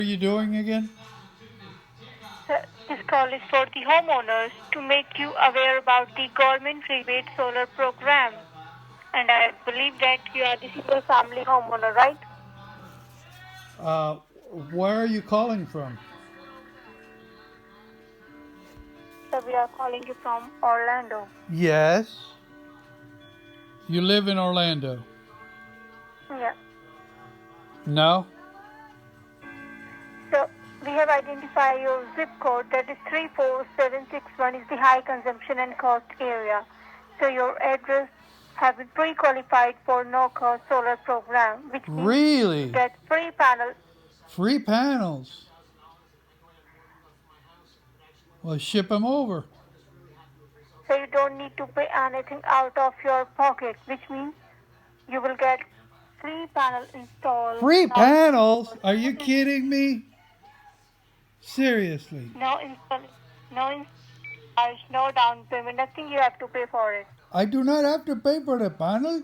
are you doing again? This call is for the homeowners to make you aware about the government rebate solar program. And I believe that you are the single family homeowner, right? Uh, where are you calling from? So we are calling you from Orlando. Yes. You live in Orlando? Yeah. No. So we have identified your zip code, that is 34761 is the high consumption and cost area. So your address have been pre-qualified for no-cost solar program, which means you Really? get free panel. Free panels. Well, ship them over. So you don't need to pay anything out of your pocket, which means you will get free panel installed Free without panels? Are you kidding me? Seriously? no install, no install, no down payment, nothing you have to pay for it. I do not have to pay for the panel?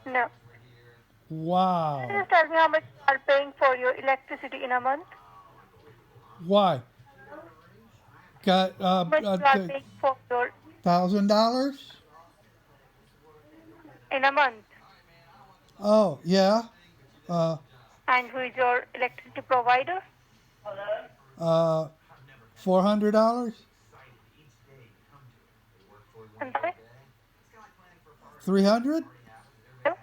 No. Can you Wow. just tell me how much you are paying for your electricity in a month? Why? Got How much you are paying for your $1,000? in a month? Oh, yeah. Uh, And who is your electricity provider? uh, $400? I'm sorry? 300? Hello?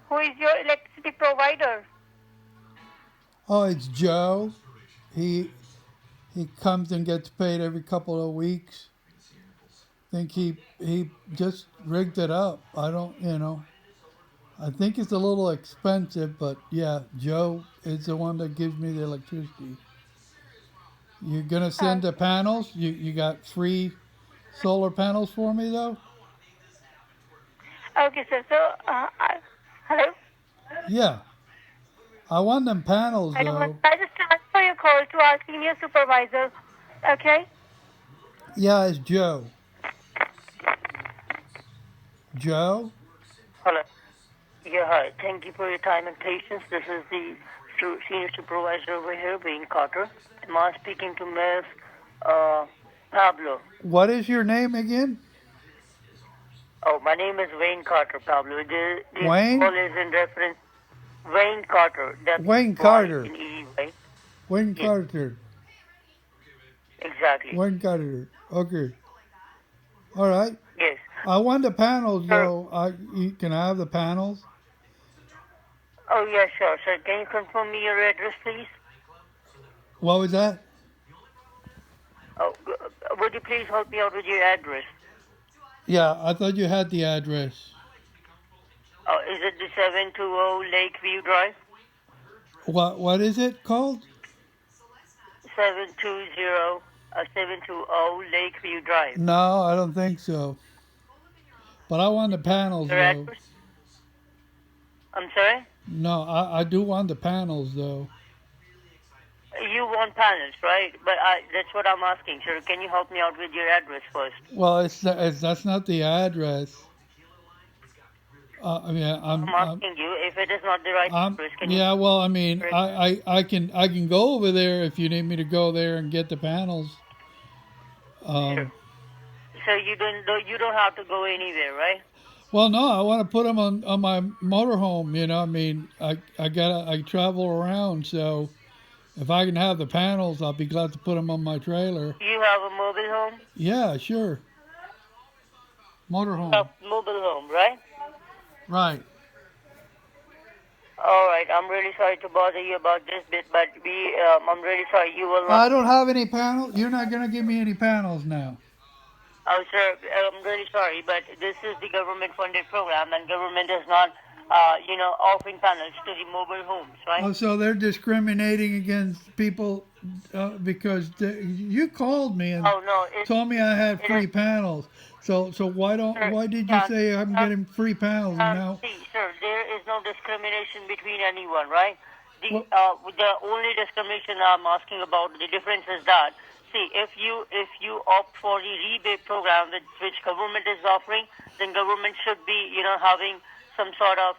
Who is your electricity provider? Oh, it's Joe. He he comes and gets paid every couple of weeks. Think he just rigged it up. I don't, I think it's a little expensive, but yeah, Joe is the one that gives me the electricity. You're gonna send the Okay. panels? You got free solar panels for me though? Okay, sir. So, hello? Yeah. I want them panels I don't want, though. I just transfer your call to our senior supervisor. Okay? Yeah, it's Joe. Joe? Hello. Yeah, hi. Thank you for your time and patience. This is the senior supervisor over here, Wayne Carter. Am I speaking to Ms. Pablo? What is your name again? Oh, my name is Wayne Carter, Pablo. This call Wayne? is in reference Wayne Carter. That's Wayne Y Carter. in E, right? Wayne Yes, Carter. exactly. Wayne Carter. Okay. All right. Yes. I want the panels Sir, though. Can I have the panels? oh, yeah, sure. Sir, can you confirm me your address, please? What was that? Oh, would you please help me out with your address? Yeah, I thought you had the address. Oh, is it the 720 Lakeview Drive? What is it called? 720 Lakeview Drive. No, I don't think so. But I want the panels Your though. address? I'm sorry? No, I do want the panels though. You want panels, right? But that's what I'm asking, sir. Can you help me out with your address first? Well, that's not the address. I mean, I'm asking you, if it is not the right address, can you... yeah. Well, I mean, I can go over there if you need me to go there and get the panels. Sure. Um, So you don't have to go anywhere, right? well, no, I want to put them on my motorhome. I mean, I travel around, so if I can have the panels, I'll be glad to put them on my trailer. You have a mobile home? Yeah, sure. You have Motorhome. mobile home, right? Right. All right. I'm really sorry to bother you about this bit, but I'm really sorry you will not... I don't have any panels. You're not gonna give me any panels now. Oh, sir, I'm really sorry, but this is the government-funded program, and government is not, offering panels to the mobile homes, right? Oh, so they're discriminating against people you called me and Oh no, told me I had it is, free panels. So sir. why did you Can't, say I'm getting free panels and now? see, sir, there is no discrimination between anyone, right? What? The only discrimination I'm asking about, the difference is that, see, if you opt for the rebate program which government is offering, then government should be, having some sort of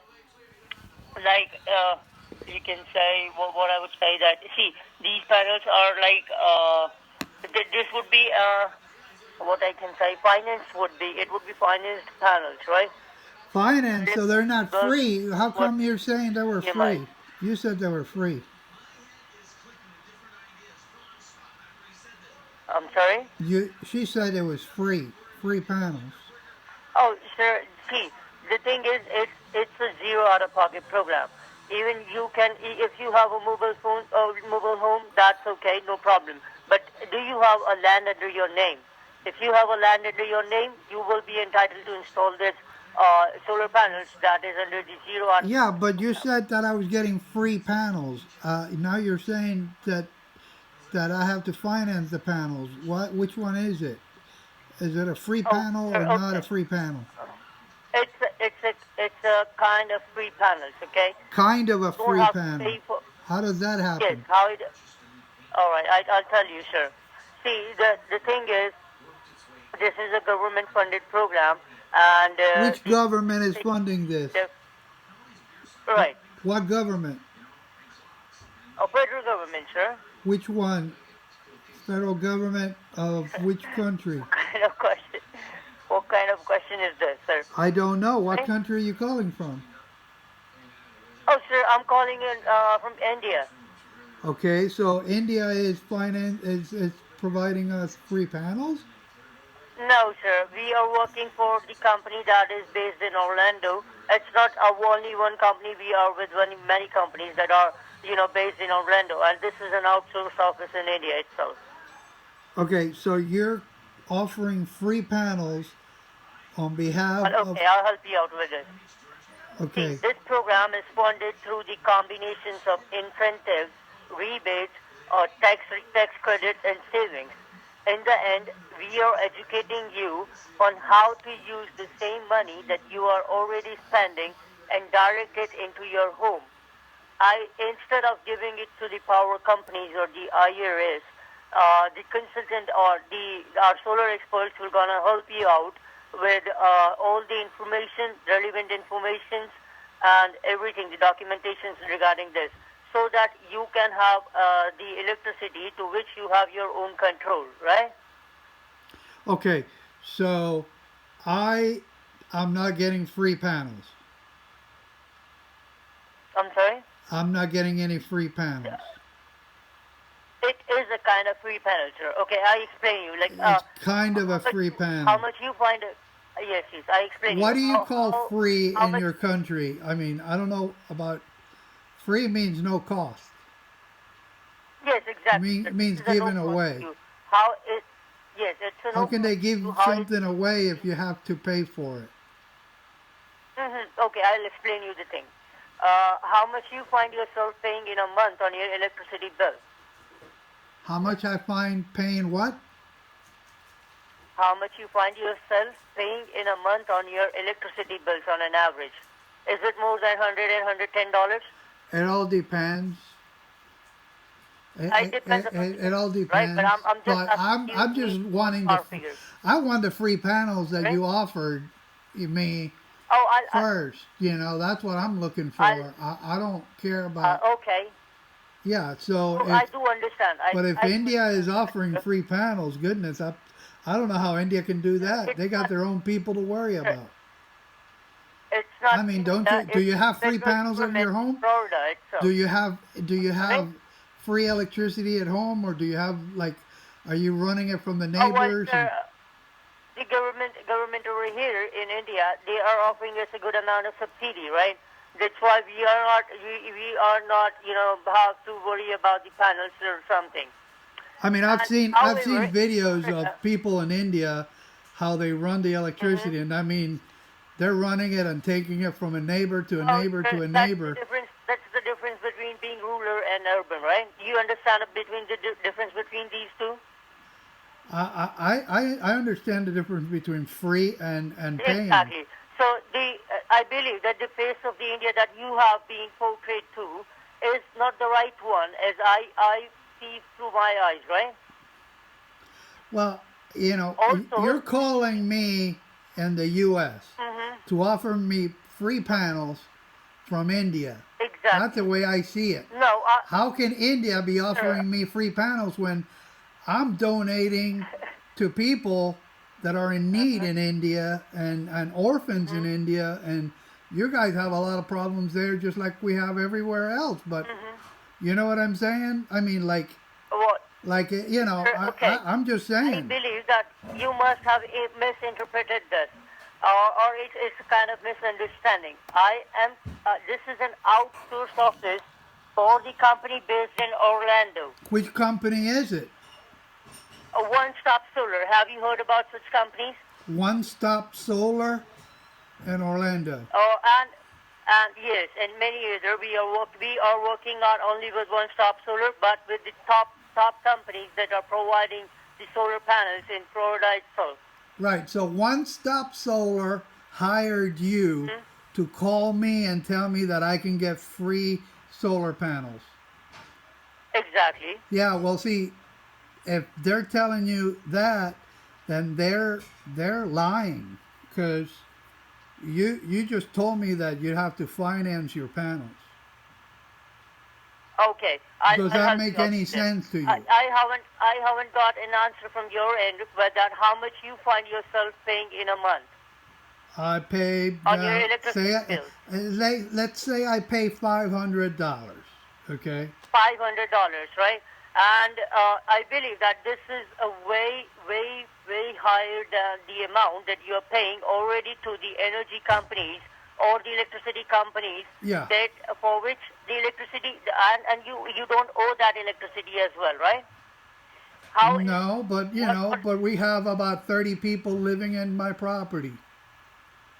like you can say what I would say that see these panels are like this would be what I can say finance would be it would be financed panels, right? Finance, so they're not Well, free. How what come you're saying they were EMI? free? You said they were free. I'm sorry. She said it was free panels. Oh, sir. See, the thing is, it's a zero out-of-pocket program. Even you can, if you have a mobile phone or mobile home, that's okay, no problem. But do you have a land under your name? If you have a land under your name, you will be entitled to install this solar panels that is under the zero Yeah, out-of-pocket but you program. said that I was getting free panels. Now you're saying that I have to finance the panels. What? Which one is it? Is it a free Oh, panel sir, or not a okay. free panel? It's a kind of free panels, okay? Kind of a You don't free have to panel. pay for. How does that Yes, happen? how it. All right, I'll tell you, sir. See, the thing is, this is a government-funded program, and Which government is funding this? the right, What government? a federal government, sir. Which one? Federal government of which country? What kind of question? What kind of question is this, sir? I don't know. What Right? country are you calling from? Oh, sir, I'm calling in from India. Okay, so India is providing us free panels. No, sir. We are working for the company that is based in Orlando. It's not only one company. We are with many companies that are, based in Orlando. And this is an outsourced office in India itself. Okay, so you're offering free panels on behalf But of. okay, I'll help you out with this. See, Okay, this program is funded through the combinations of incentives, rebates, or tax credits and savings. In the end, we are educating you on how to use the same money that you are already spending and direct it into your home. Instead of giving it to the power companies or the IRS, the consultant or our solar experts will gonna help you out with all the information, relevant informations, and everything, the documentations regarding this, so that you can have the electricity to which you have your own control, right? okay, so I I'm not getting free panels. I'm sorry. I'm not getting any free panels. It is a kind of free panel, sir. Okay, I explain you. Like, It's kind of how a much free how panel. much you find it? Yes, yes. I explain What you. do you call free How in much? your country? I mean, I don't know about free means no cost. Yes, exactly. It This means is a no given cost to away. you. How it? Yes, it's a How no can cost they to you. give How it? something away if you have to pay for it? Okay, I'll explain you the thing. How much you find yourself paying in a month on your electricity bill? How much I find paying what? How much you find yourself paying in a month on your electricity bills on an average? Is it more than $110? It all depends. It depends upon the It all customer, right? But depends. I'm just But asking you I'm the just wanting ballpark figure, I want the free panels that right? you offered me Oh, first. You know, that's what I'm looking I'll for. I don't care about. okay. Yeah. So No, I do understand. but if I do India is understand, offering sir. free panels, goodness, I don't know how India can do that. It's They got not. their own people to worry about. It's not I mean, don't India. you? Do It's you the have free federal panels in government your in home? Florida Do itself. you have Right? free electricity at home, or do you have like, are you running it from the Oh well, neighbors? sir. And The government over here in India, they are offering us a good amount of subsidy, right? That's why we are not have to worry about the panels or something. I mean, And I've however, seen in videos of Florida, people in India how they run the mhm. electricity, and I mean, they're running it and taking it from a neighbor to a Well, neighbor to a that's the neighbor. difference. That's the difference between being rural and urban, right? You understand between the difference between these two? I understand the difference between free and paying. Exactly. So I believe that the face of the India that you have been portrayed to is not the right one, as I see through my eyes, right? Well, you know, Also, you're calling me in the U.S. hmm to offer me free panels from India. Exactly. That's the way I see it. No, How can India be offering me free panels when I'm donating to people that are in need in India and orphans in India, and you guys have a lot of problems there just like we have everywhere else, but you know what I'm saying? I mean, what? I, Okay. I'm just I saying. believe that you must have misinterpreted this, or it's a kind of misunderstanding. This is an outsourced office for the company based in Orlando. Which company is it? A one-stop solar. Have you heard about such companies? One Stop Solar in Orlando. Oh, and yes, and many other. We are working not only with one-stop solar, but with the top companies that are providing the solar panels in Florida itself. Right. So One Stop Solar hired you to call me and tell me that I can get free solar panels. Exactly. Yeah, well, see, if they're telling you that, then they're lying because you just told me that you have to finance your panels. Okay. Does I'll that help make you out any with this. sense to you? I haven't got an answer from your end, but that how much you find yourself paying in a month I pay on your electricity bill. let's say I pay $500. Okay. $500, right? And I believe that this is a way, way, way higher than the amount that you are paying already to the energy companies or the electricity companies. Yeah. That for which the electricity and you don't owe that electricity as well, right? How? No, but but we have about 30 people living in my property,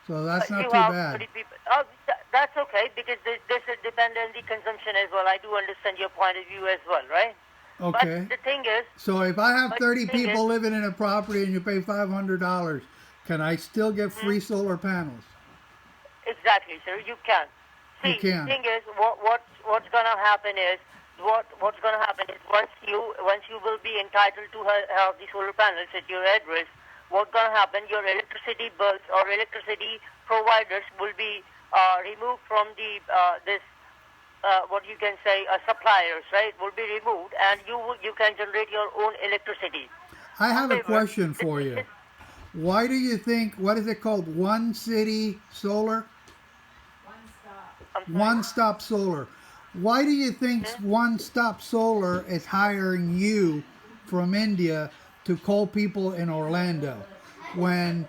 so that's not You too have bad. 30 people. Oh, that's okay because this is dependent on the consumption as well. I do understand your point of view as well, right? Okay. But the thing is, So if I have but 30 the thing is, people living in a property and you pay $500, can I still get free solar panels? exactly, sir. You can. You See, the can. thing is, what's gonna happen is what's gonna happen is once you will be entitled to have the solar panels at your address, what's gonna happen? Your electricity bills or electricity providers will be removed from the this what you can say suppliers, right? Will be removed, and you can generate your own electricity. I have a However, question the for thing you. is, Why do you think, what is it called? One City Solar? I'm sorry. One Stop Solar. Why do you think One Stop Solar is hiring you from India to call people in Orlando when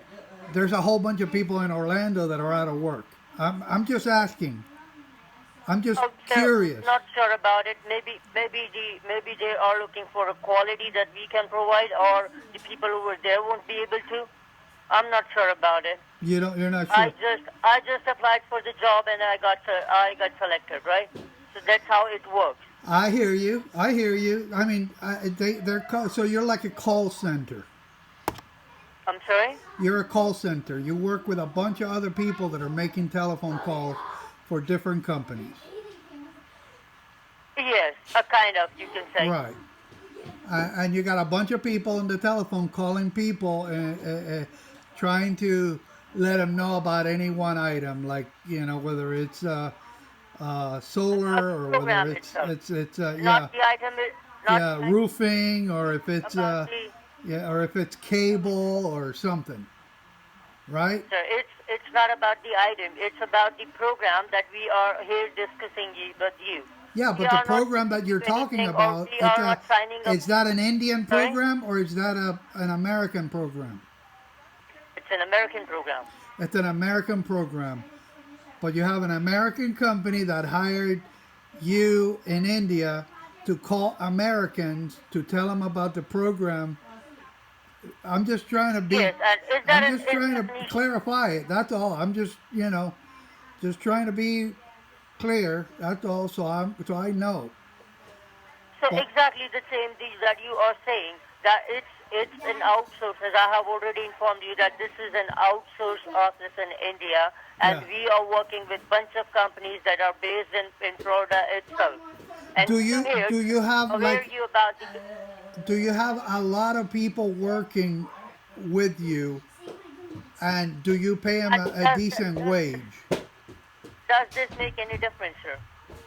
there's a whole bunch of people in Orlando that are out of work? I'm just asking. I'm just Oh, sir, curious. not sure about it. Maybe they are looking for a quality that we can provide, or the people who were there won't be able to. I'm not sure about it. You're not I sure. just applied for the job and I got selected, right? So that's how it works. I hear you. I hear you. I mean, so you're like a call center. I'm sorry. You're a call center. You work with a bunch of other people that are making telephone calls for different companies. Yes, a kind of you can say. Right. And you got a bunch of people on the telephone calling people trying to let them know about any one item, like whether it's About solar the or whether program itself, it's not the item, not yeah, the item, roofing, or if it's about the. or if it's cable or something, right? Sir, it's not about the item. It's about the program that we are here discussing with you. Yeah, We but the are not program that you're talking anything, or about, we are not signing up. is that an Indian Sorry, program or is that an American program? it's an American program. It's an American program. But you have an American company that hired you in India to call Americans to tell them about the program. I'm just trying to be, Yes, and I'm just is trying that to an issue? clarify it. That's all. I'm just, just trying to be clear. That's all. So I know. So But exactly the same thing that you are saying, that it's an outsource, as I have already informed you that this is an outsourced office in India, and yeah. we are working with bunch of companies that are based in Florida itself. And Do you you here do you have aware like you about the do you have a lot of people working with you, and do you pay them a decent wage? does this make any difference, sir?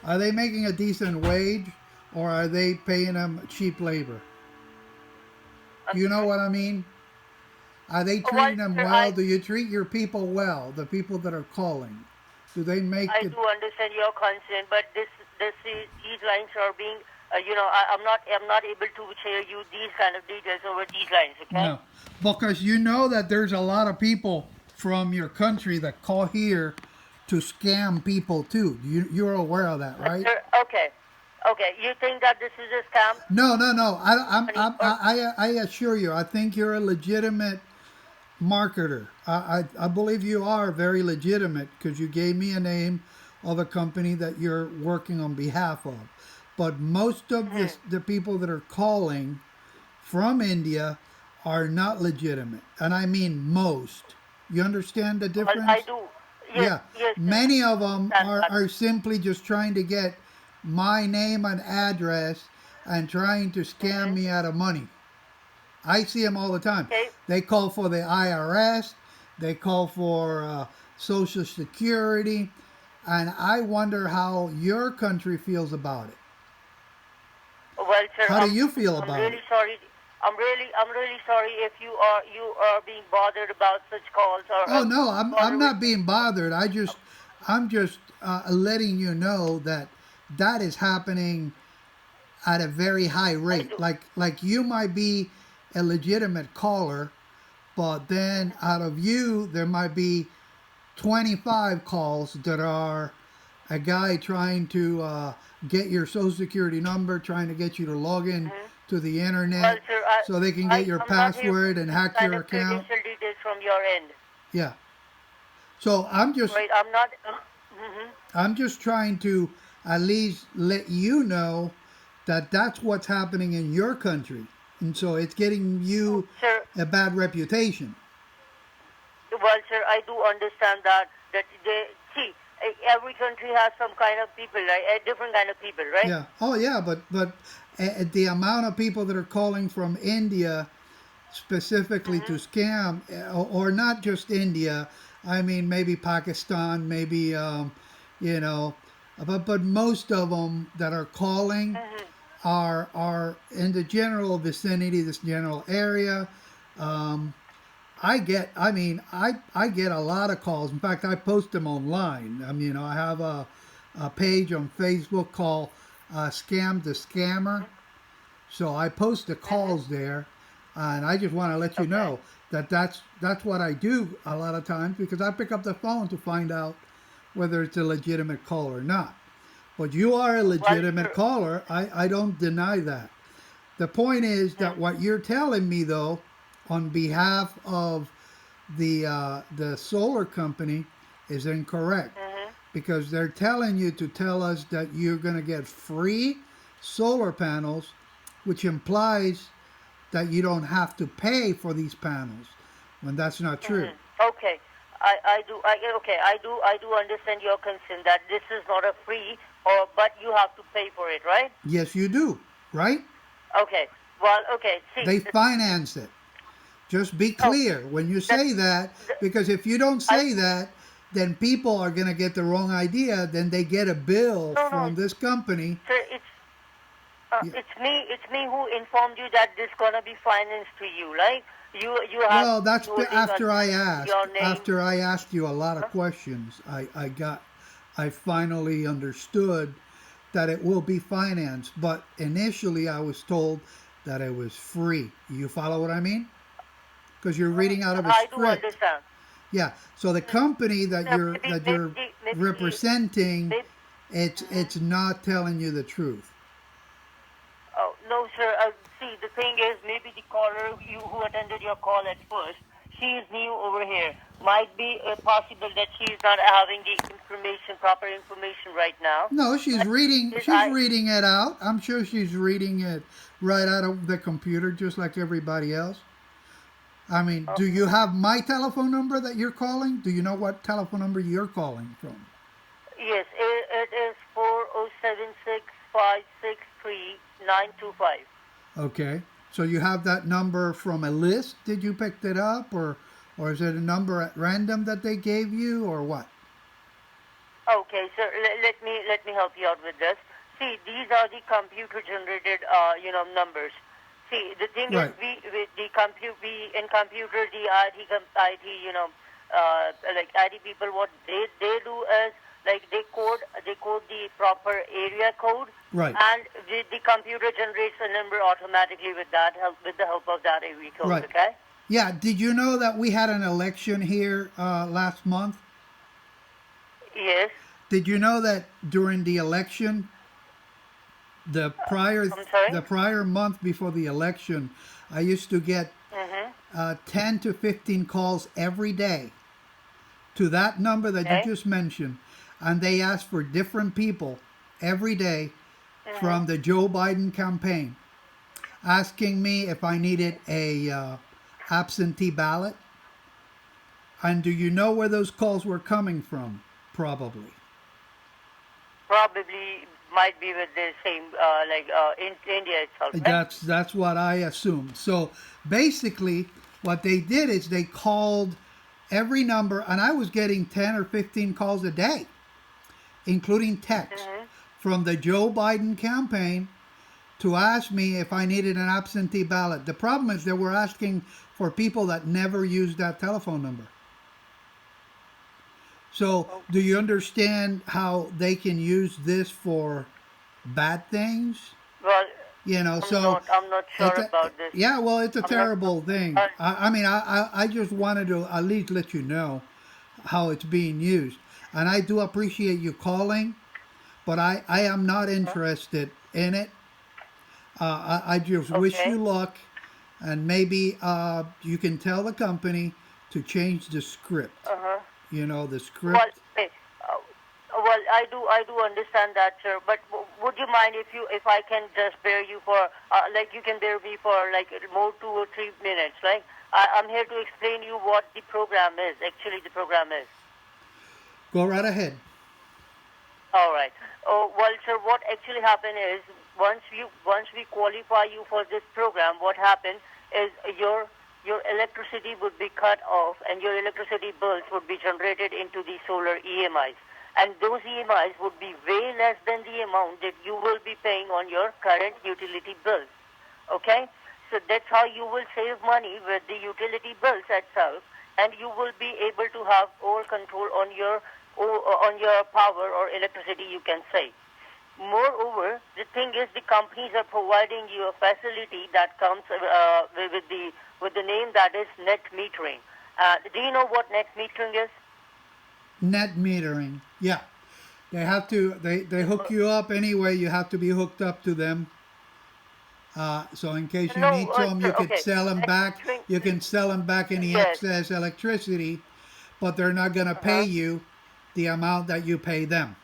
Are they making a decent wage, or are they paying them cheap labor? I'm Do you know sorry. what I mean? Are they Well, treating them sir, well? Do you treat your people well? The people that are calling, do they make I it? do understand your concern, but these lines are being, I'm not able to share you these kind of details over these lines. Okay? No, because you know that there's a lot of people from your country that call here to scam people too. You're aware of that, right? Sir, okay. Okay, you think that this is a scam? No, no, no. Money or I assure you, I think you're a legitimate marketer. I believe you are very legitimate because you gave me a name of a company that you're working on behalf of. But most of the people that are calling from India are not legitimate. And I mean most. You understand the well, I difference? do. Yes, Yeah. yes, sir. Many of them Understand that. are simply just trying to get my name and address and trying to scam me out of money. I see them all the time. Okay. They call for the IRS, they call for Social Security, and I wonder how your country feels about it. Well, sir, How do you feel I'm about it? really sorry. I'm really sorry if you are being bothered about such calls or Oh no, I'm bothered with. not being bothered. I'm just letting you know that that is happening at a very high I rate. do. Like you might be a legitimate caller, but then out of you there might be 25 calls that are a guy trying to get your social security number, trying to get you to log in Mhm. to the Well, internet sir, so they can get your I'm not here for password and any hack kind your of account. credential details from your end, Yeah. So right? I'm not. Mhm. I'm just trying to at least let you know that that's what's happening in your country. And so it's getting you Sir, a bad reputation. well, sir, I do understand that they see every country has some kind of people, right? A different kind of people, right? Yeah. Oh yeah, but the amount of people that are calling from India specifically to Hmm. scam, or not just India. I mean, maybe Pakistan, maybe you know, but most of them that are calling Hmm. are in the general vicinity, this general area. Um, I get a lot of calls. In fact, I post them online. I mean, I have a page on Facebook called Scam the Scammer. So I post the Hmm. calls there, and I just want to let you Okay. know that that's what I do a lot of times because I pick up the phone to find out whether it's a legitimate call or not. But you are a Well, legitimate sir. caller. I don't deny that. The point is that Hmm. what you're telling me, though, on behalf of the solar company, is incorrect Hmm. because they're telling you to tell us that you're going to get free solar panels, which implies that you don't have to pay for these panels when that's not true. Hmm. Okay. I do. I do understand your concern that this is not a free, or but you have to pay for it, right? Yes, you do, right? Okay. Well, okay. See, They finance it. Just be oh, clear when you that say that, the, because if you don't I say that, then people are going to get the wrong idea. Then they get a bill no no, from this company. sir. Yeah. It's me who informed you that this gonna be financed to you, right? You have Well, been that's holding on after I asked. your name. After I asked you a lot of Huh? questions, I finally understood that it will be financed. But initially, I was told that it was free. You follow what I mean? Because you're reading out of a I do script. understand. Yeah. So the company that Yeah, you're representing, maybe. Mhm. it's not telling you the truth. Oh no, sir. See, the thing is, maybe the caller you who attended your call at first, she is new over here. Might be possible that she is not having the information, proper information right now. No, But this she's reading it out. I'm sure she's reading it right out of the computer just like everybody else. I mean, uh, do you have my telephone number that you're calling? Do you know what telephone number you're calling from? yes, it is 4076563925. Okay. So you have that number from a list? Did you pick it up, or is it a number at random that they gave you, or what? Okay, so let me help you out with this. See, these are the computer generated numbers. See, the thing is, Right. we in computer the IT like IT people, what they do is like they code the proper area code, Right. and the computer generates a number automatically with the help of that area code. Right. Okay. Yeah. Did you know that we had an election here last month? Yes. Did you know that during the election, the prior I'm sorry. the prior month before the election, I used to get Mhm. 10 to 15 calls every day to that number that you Okay. just mentioned, and they asked for different people every day Mhm. from the Joe Biden campaign, asking me if I needed a absentee ballot. And do you know where those calls were coming from? Probably. Probably might be with the same in India itself, right? That's what I assumed. So basically, what they did is they called every number, and I was getting 10 or 15 calls a day, including text Mhm. from the Joe Biden campaign to ask me if I needed an absentee ballot. The problem is they were asking for people that never used that telephone number. So, do you understand how they can use this for bad things? Well, You know, I'm so not I'm not it's sure a, about this. yeah, well, it's a I'm not. terrible thing. I mean, I just wanted to at least let you know how it's being used. And I do appreciate you calling, but I am not Huh? interested in it. I just wish Okay. you luck, and maybe you can tell the company to change the script. Uh huh. You know, the Well, script. hey, well, I do understand that, sir. But would you mind if I can just bear you for like you can bear me for like more 2 or 3 minutes? Like I'm here to explain you what the program is. Actually, the program is. Go right ahead. All right. Oh, well, sir, what actually happened is once we qualify you for this program, what happened is your electricity would be cut off, and your electricity bills would be generated into the solar EMIs, and those EMIs would be way less than the amount that you will be paying on your current utility bills. Okay, so that's how you will save money with the utility bills itself, and you will be able to have all control on your power or electricity, you can say. Moreover, the thing is, the companies are providing you a facility that comes with the name that is net metering. Do you know what net metering is? Net metering. Yeah. They have to, they hook you up anyway. You have to be hooked up to them. So in case you No, need some, you sir, could okay. sell them Net back. metering, You can sell them back any yes. excess electricity, but they're not going to pay Uh-huh. you the amount that you pay them.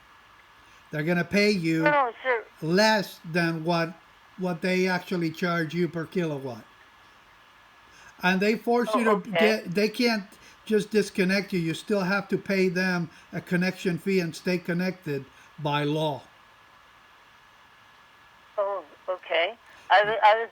They're going to pay No, you no, sir. less than what they actually charge you per kilowatt. And they force you Oh, to okay. get, they can't just disconnect you. You still have to pay them a connection fee and stay connected by law. Oh, okay. I was